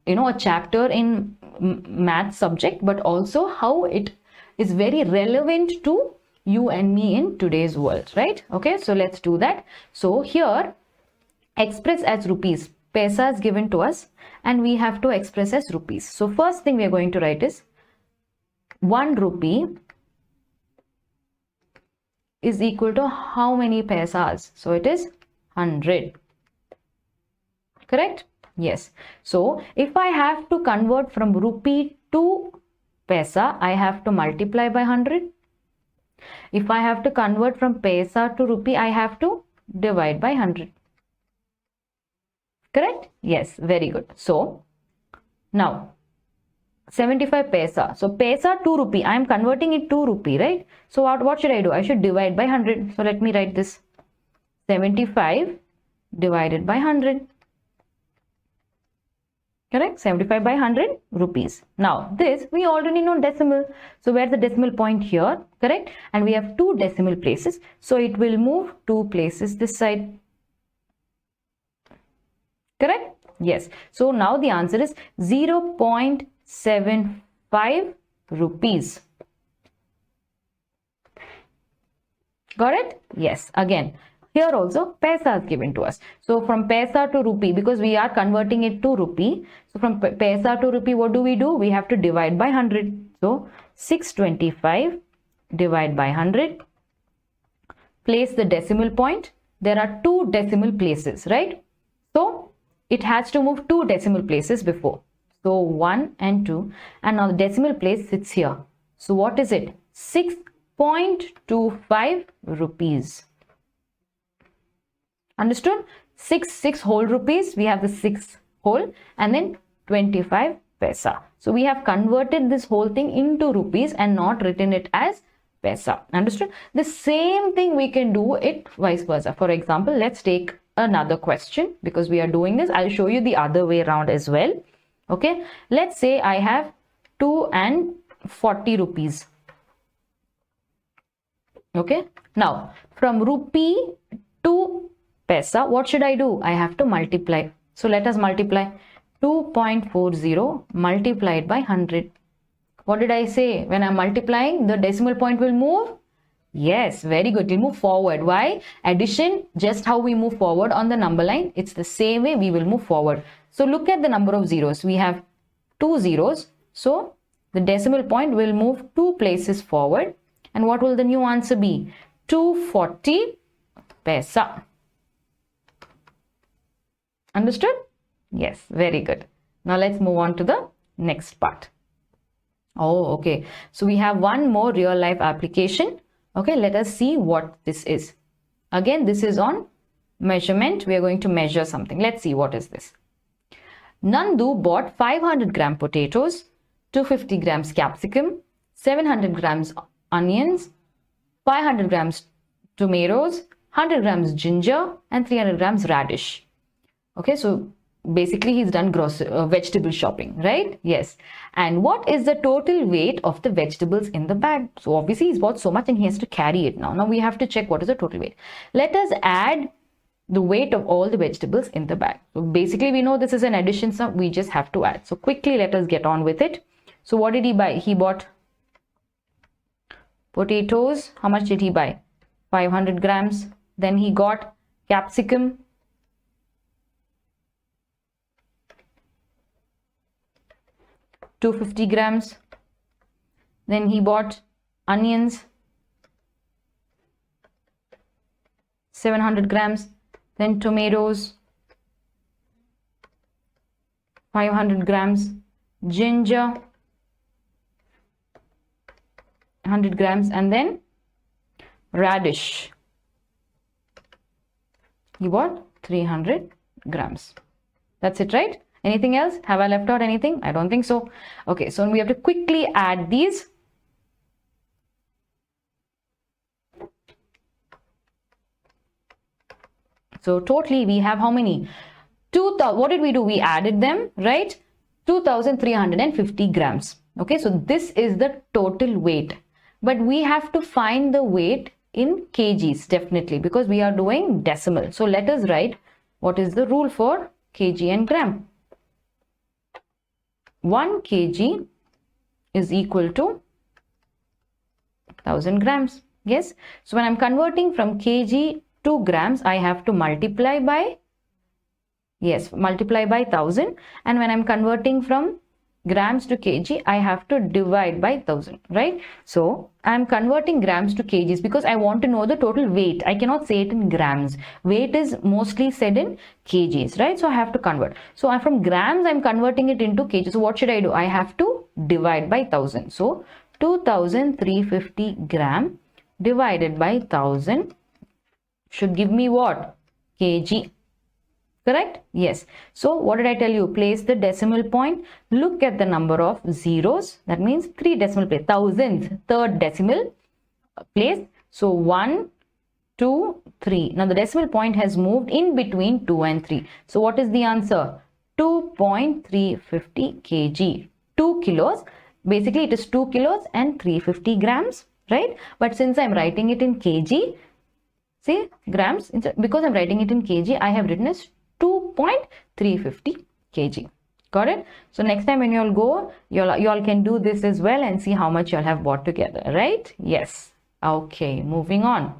a chapter in math subject, but also how it is very relevant to you and me in today's world, right? Okay, so let's do that. So here, express as rupees. Paisa is given to us and we have to express as rupees. So first thing we are going to write is 1 rupee is equal to how many paisas? So it is 100. Correct? Yes. So if I have to convert from rupee to paisa, I have to multiply by 100. If I have to convert from paisa to rupee, I have to divide by 100. Correct? Yes, very good. So now 75 paisa. So paisa to rupee. I am converting it to rupee, right? So what should I do? I should divide by 100. So let me write this. 75 divided by 100. Correct? 75 by 100 rupees. Now this we already know decimal. So where's the decimal point here? Correct? And we have 2 decimal places. So it will move 2 places this side. Correct? Yes. So now the answer is 0.75 rupees. Got it? Yes. Again, here also paisa is given to us. So from paisa to rupee, because we are converting it to rupee. So from paisa to rupee, what do? We have to divide by 100. So 625 divide by 100. Place the decimal point. There are 2 decimal places, right? So it has to move 2 decimal places before. So 1 and 2. And now the decimal place sits here. So what is it? 6.25 rupees. Understood? 6 whole rupees. We have the 6 whole and then 25 paisa. So we have converted this whole thing into rupees and not written it as paisa. Understood? The same thing we can do it vice versa. For example, let's take another question because we are doing this. I'll show you the other way around as well. Okay. Let's say I have 2 and 40 rupees. Okay. Now from rupee to paisa, what should I do? I have to multiply. So let us multiply. 2.40 multiplied by 100. What did I say? When I'm multiplying, the decimal point will move. Yes, very good. We'll move forward. Why? Addition, just how we move forward on the number line, it's the same way we will move forward. So look at the number of zeros. We have 2 zeros. So the decimal point will move 2 places forward. And what will the new answer be? 240 paisa. Understood? Yes, very good. Now let's move on to the next part. Oh, okay. So we have one more real life application. Okay, let us see what this is. Again, this is on measurement. We are going to measure something. Let's see what is this. Nandu bought 500 gram potatoes, 250 grams capsicum, 700 grams onions, 500 grams tomatoes, 100 grams ginger, and 300 grams radish. Okay, so basically he's done vegetable shopping, right? Yes. And what is the total weight of the vegetables in the bag? So obviously he's bought so much and he has to carry it now. Now we have to check what is the total weight. Let us add the weight of all the vegetables in the bag. So basically we know this is an addition sum. We just have to add. So quickly let us get on with it. So what did he buy? He bought potatoes. How much did he buy? 500 grams. Then he got capsicum. 250 grams. Then he bought onions, 700 grams. Then tomatoes, 500 grams. Ginger, 100 grams. And then radish, he bought 300 grams. That's it, right? Anything else? Have I left out anything? I don't think so. Okay, so we have to quickly add these. So totally we have how many? 2000. What did we do? We added them, right? 2350 grams. Okay, so this is the total weight. But we have to find the weight in kgs definitely, because we are doing decimal. So let us write what is the rule for kg and gram. 1 kg is equal to 1000 grams. Yes. So when I'm converting from kg to grams, I have to multiply by, yes, multiply by 1000. And when I'm converting from grams to kg, I have to divide by 1000, right? So I'm converting grams to kgs because I want to know the total weight. I cannot say it in grams. Weight is mostly said in kgs, right? So I have to convert. So from grams, I'm converting it into kgs. So what should I do? I have to divide by 1000. So 2350 gram divided by 1000 should give me what? Kg. Correct? Yes. So what did I tell you? Place the decimal point. Look at the number of zeros. That means 3 decimal place. Thousandth, third decimal place. So 1, 2, 3. Now the decimal point has moved in between 2 and 3. So what is the answer? 2.350 kg. 2 kilos. Basically it is 2 kilos and 350 grams. Right? But since I'm writing it in kg, see grams, because I'm writing it in kg, I have written as 2.350 kg. Got it? So next time when you all go, you all can do this as well and see how much you all have bought together, right? Yes. Okay, moving on.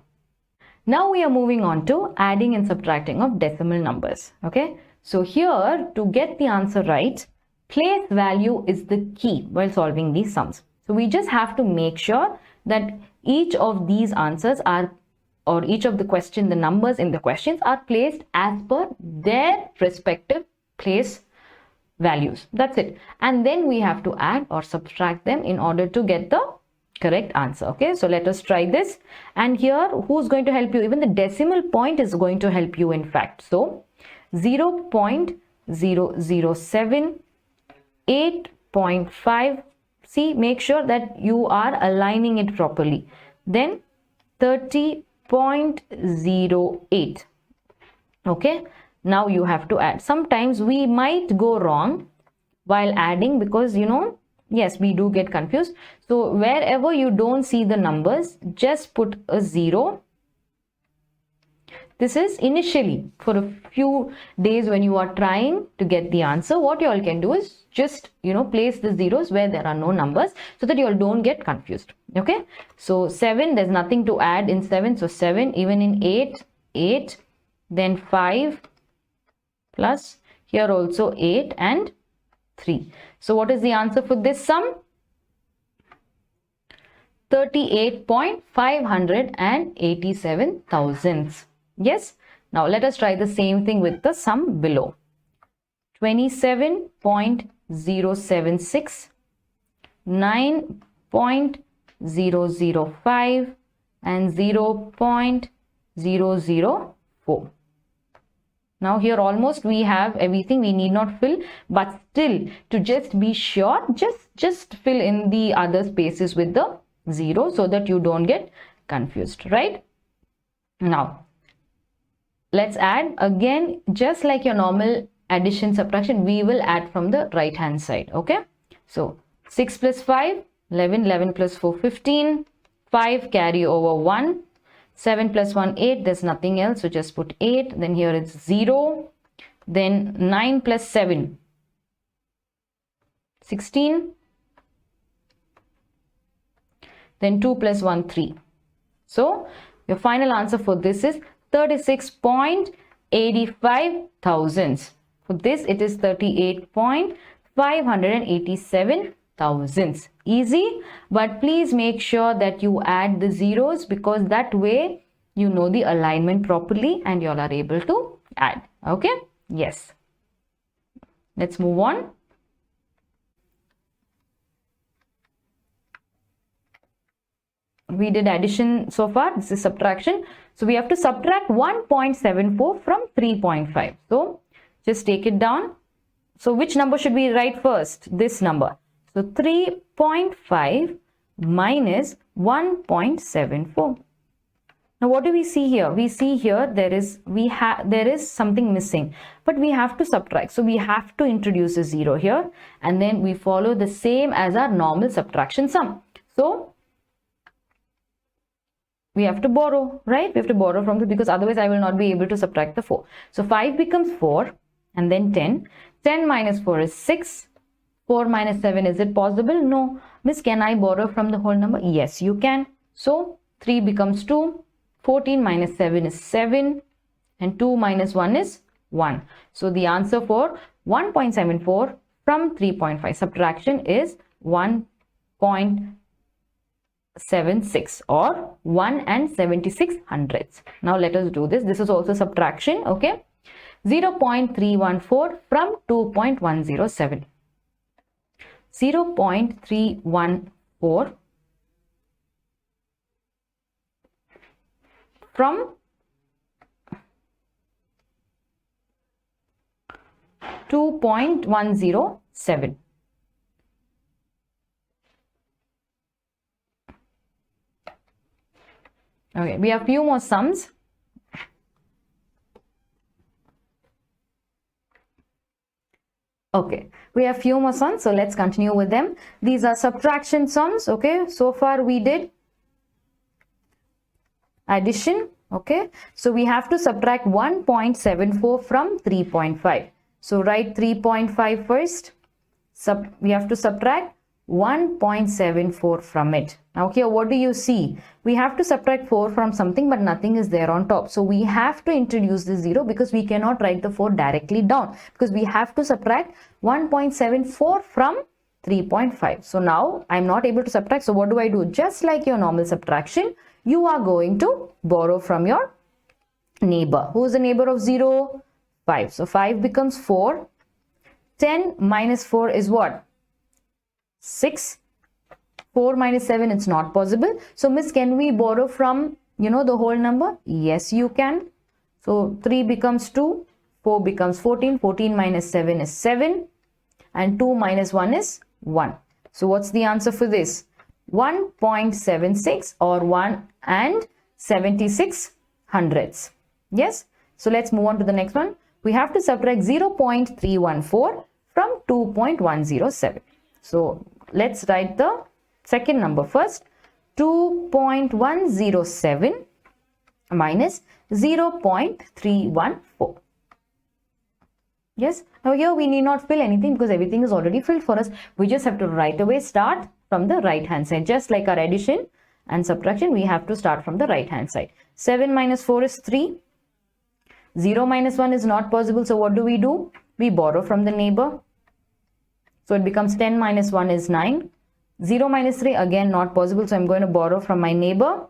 Now we are moving on to adding and subtracting of decimal numbers. Okay. So here, to get the answer right, place value is the key while solving these sums. So we just have to make sure that each of these answers are, or each of the numbers in the questions are placed as per their respective place values. That's it. And then we have to add or subtract them in order to get the correct answer. Okay, so let us try this. And here, who's going to help you? Even the decimal point is going to help you, in fact. So 0.007, 8.5. See, make sure that you are aligning it properly. Then 30.08. Okay, now you have to add. Sometimes we might go wrong while adding because, you know, yes, we do get confused. So wherever you don't see the numbers, just put a 0. This is initially for a few days when you are trying to get the answer. What you all can do is just, you know, place the zeros where there are no numbers so that you all don't get confused. Okay. So 7, there's nothing to add in 7. So 7, even in 8, 8, then 5 plus here also 8 and 3. So what is the answer for this sum? 38.587 thousandths. Yes. Now let us try the same thing with the sum below. 27.076, 9.005 and 0.004. Now here almost we have everything, we need not fill, but still to just be sure, just fill in the other spaces with the 0 so that you don't get confused, right? Now let's add again, just like your normal addition subtraction, we will add from the right hand side. Okay, so 6 plus 5, 11, 11 plus 4, 15, 5 carry over 1, 7 plus 1, 8, there's nothing else, so just put 8, then here it's 0, then 9 plus 7, 16, then 2 plus 1, 3. So your final answer for this is 36.85 thousandths. For this, it is 38.587 thousandths. Easy, but please make sure that you add the zeros because that way you know the alignment properly and you all are able to add. Okay? Yes. Let's move on. We did addition so far. This is subtraction. So we have to subtract 1.74 from 3.5. So just take it down. So which number should we write first? This number. So 3.5 minus 1.74. Now what do we see here? We see here there is something missing, but we have to subtract. So we have to introduce a 0 here, and then we follow the same as our normal subtraction sum. So we have to borrow, right? We have to borrow from this, because otherwise I will not be able to subtract the 4. So 5 becomes 4 and then 10. 10 minus 4 is 6. 4 minus 7, is it possible? No. Miss, can I borrow from the whole number? Yes, you can. So 3 becomes 2. 14 minus 7 is 7. And 2 minus 1 is 1. So the answer for 1.74 from 3.5 subtraction is 1.76 or 1 and 76 hundredths. Now let us do this. This is also subtraction, okay? 0.314 from 2.107. 0.314 from 2.107. Okay, we have few more sums. Okay, we have few more sums, so let's continue with them. These are subtraction sums. Okay, so far we did addition. Okay, so we have to subtract 1.74 from 3.5. So write 3.5 first. We have to subtract 1.74 from it. Now here, what do you see? We have to subtract 4 from something, but nothing is there on top. So we have to introduce the 0, because we cannot write the 4 directly down, because we have to subtract 1.74 from 3.5. So now I'm not able to subtract. So what do I do? Just like your normal subtraction, you are going to borrow from your neighbor. Who is the neighbor of 0? 5. So 5 becomes 4. 10 minus 4 is what? 6. 4 minus 7, it's not possible. So miss, can we borrow from, the whole number? Yes, you can. So 3 becomes 2. 4 becomes 14. 14 minus 7 is 7. And 2 minus 1 is 1. So what's the answer for this? 1.76 or 1 and 76 hundredths. Yes. So let's move on to the next one. We have to subtract 0.314 from 2.107. So let's write the second number first. 2.107 minus 0.314. Yes. Now here we need not fill anything, because everything is already filled for us. We just have to right away start from the right hand side. Just like our addition and subtraction, we have to start from the right hand side. 7 minus 4 is 3. 0 minus 1 is not possible. So what do? We borrow from the neighbor. So it becomes 10 minus 1 is 9. 0 minus 3, again not possible. So I'm going to borrow from my neighbor,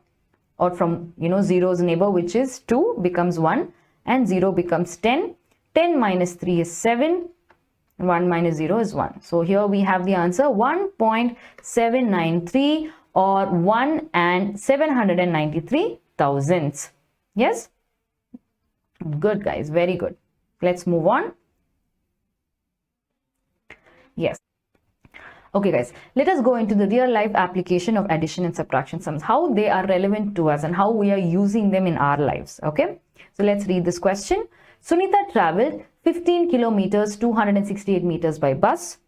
or from 0's neighbor, which is 2, becomes 1, and 0 becomes 10. 10 minus 3 is 7. 1 minus 0 is 1. So here we have the answer 1.793 or 1 and 793 thousandths. Yes? Good guys, very good. Let's move on. Yes. Okay guys, let us go into the real life application of addition and subtraction sums, how they are relevant to us and how we are using them in our lives. Okay, so let's read this question. Sunita traveled 15 kilometers 268 meters by bus,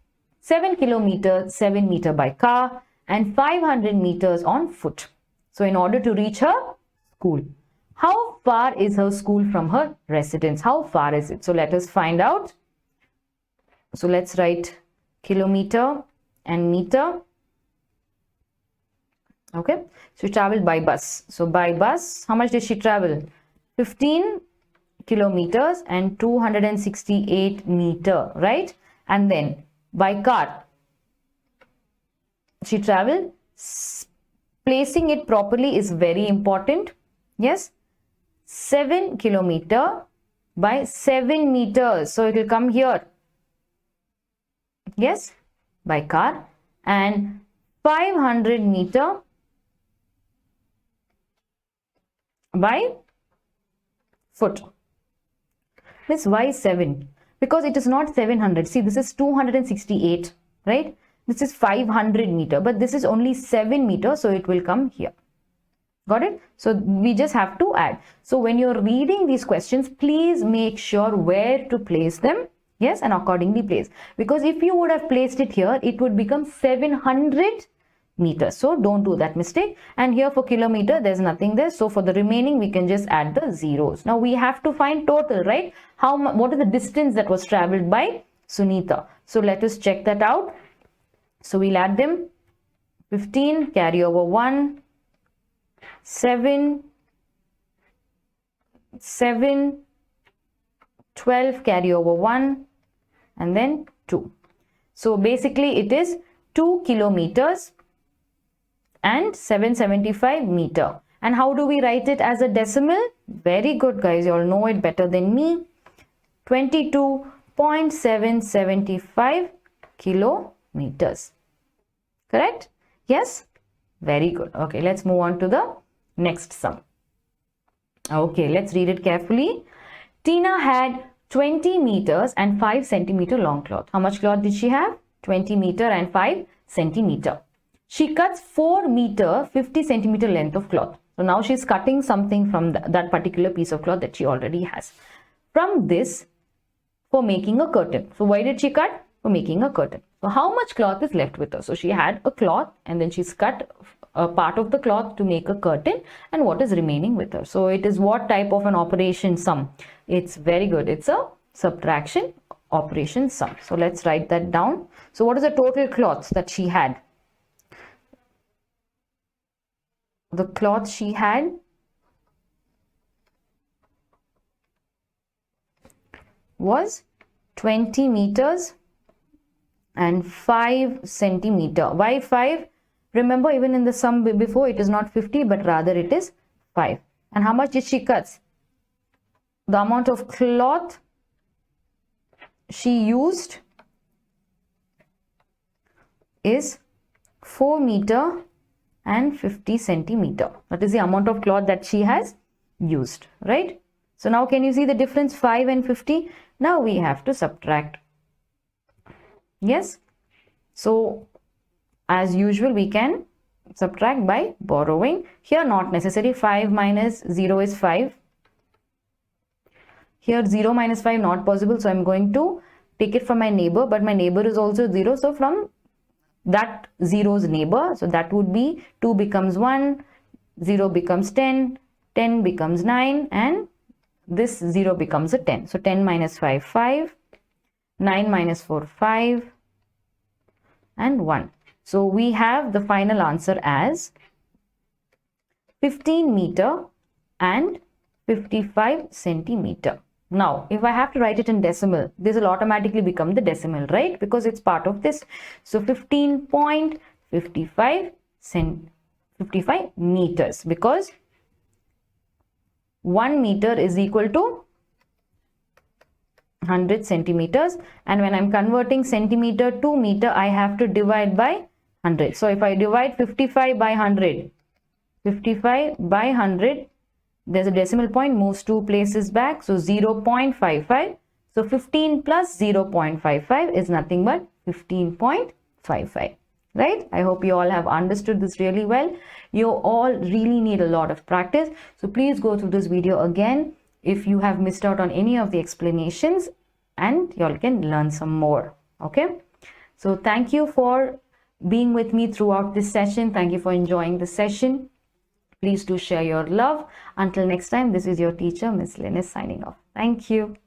7 kilometers 7 meter by car, and 500 meters on foot. So in order to reach her school, how far is her school from her residence? How far is it? So let us find out. So let's write kilometer and meter. Okay, so she traveled by bus. So by bus, how much did she travel? 15 kilometers and 268 meter, right? And then by car, she traveled. Placing it properly is very important. Yes, 7 kilometer by 7 meters. So it will come here. Yes, by car, and 500 meter by foot. Miss, why 7? because it is not 700. See, this is 268, right? This is 500 meter, but this is only 7 meters, so it will come here. Got it? So we just have to add. So when you're reading these questions, please make sure where to place them. Yes, and accordingly place. Because if you would have placed it here, it would become 700 meters. So don't do that mistake. And here for kilometer, there's nothing there. So for the remaining, we can just add the zeros. Now we have to find total, right? What is the distance that was traveled by Sunita? So let us check that out. So we'll add them. 15, carry over 1. 7, 12, carry over 1, and then 2. So basically it is 2 kilometers and 775 meter. And how do we write it as a decimal? Very good, guys. You all know it better than me. 22.775 kilometers. Correct? Yes? Very good. Okay, let's move on to the next sum. Okay, let's read it carefully. Tina had 20 meters and 5 centimeter long cloth. How much cloth did she have? 20 meter and 5 centimeter. She cuts 4 meter 50 centimeter length of cloth. So now she's cutting something from that particular piece of cloth that she already has. From this, for making a curtain. So why did she cut? For making a curtain. So how much cloth is left with her? So she had a cloth and then she's cut a part of the cloth to make a curtain, and what is remaining with her? So it is what type of an operation sum? It's very good. It's a subtraction operation sum. So let's write that down. So what is the total cloth that she had? The cloth she had was 20 meters and 5 centimeter. Why 5? Remember, even in the sum before, it is not 50, but rather it is 5. And how much did she cut? The amount of cloth she used is 4 meter and 50 centimeter. That is the amount of cloth that she has used, right? So now can you see the difference, 5 and 50? Now we have to subtract. Yes. So as usual, we can subtract by borrowing. Here not necessary. 5 minus 0 is 5. Here 0 minus 5 not possible. So I'm going to take it from my neighbor, but my neighbor is also 0. So from that 0's neighbor, so that would be 2 becomes 1, 0 becomes 10, 10 becomes 9, and this 0 becomes a 10. So 10 minus 5, 5, 9 minus 4, 5, and 1. So we have the final answer as 15 meter and 55 centimeter. Now, if I have to write it in decimal, this will automatically become the decimal, right? Because it's part of this. So 15.55 meters, because 1 meter is equal to 100 centimeters. And when I'm converting centimeter to meter, I have to divide by 100. So if I divide 55 by 100, 55 by 100, there's a decimal point, moves 2 places back. So 0.55. So 15 plus 0.55 is nothing but 15.55. Right? I hope you all have understood this really well. You all really need a lot of practice. So please go through this video again if you have missed out on any of the explanations, and you all can learn some more. Okay? So thank you for being with me throughout this session. Thank you for enjoying the session. Please do share your love. Until next time, this is your teacher, Miss Linus, signing off. Thank you.